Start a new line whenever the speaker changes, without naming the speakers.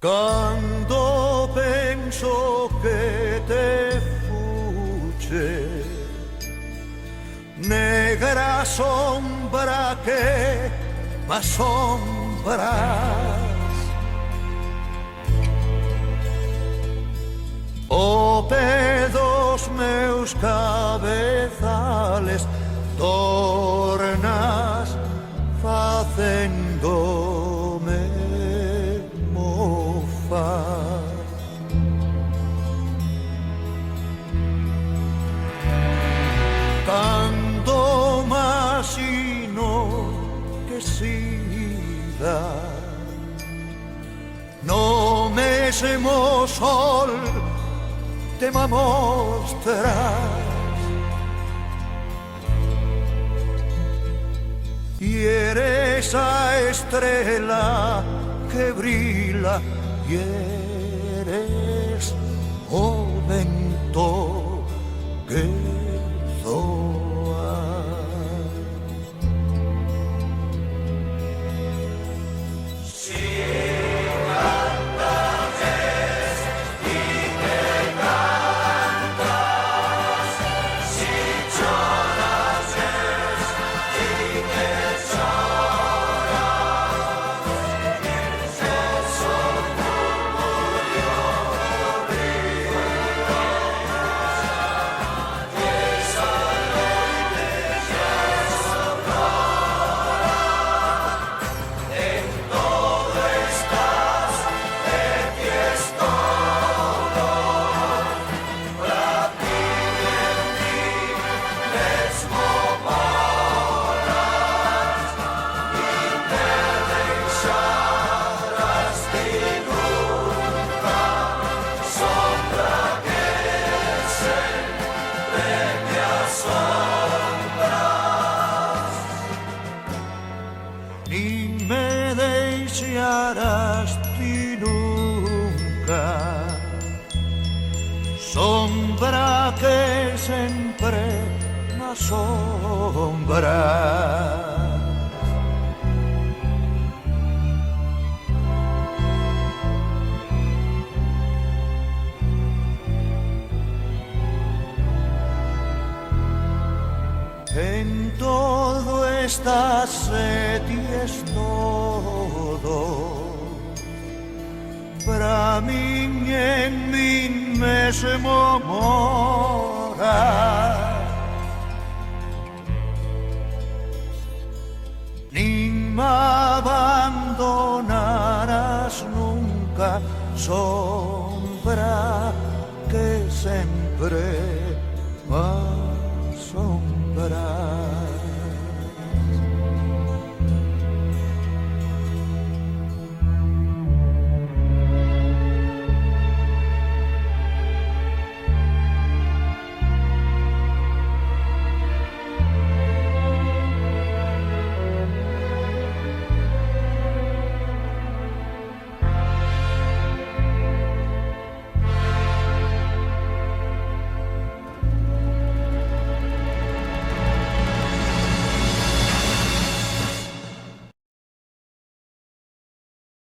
Quando penso che te fugge, negra sombra que m'assombras, o pedos meus cabezales tornas facendome mofar. Canto masino que sida no mesmo sol te me mostrarás, y eres a estrella que brilla, y eres o vento que zoa. Si cantas y te cantas, si lloras y te lloras, eso murió río, y esa ley de en todo estás, de ti es todo, para ti en mí mesmo moras, y te deixarás de nunca, sombra que sempre me asombras, ni me deixarás de nunca, sombra que sempre me asombras. En todo estás, y es todo, para mí en mí mesmo moras, ni me abandonarás nunca, sombra que sempre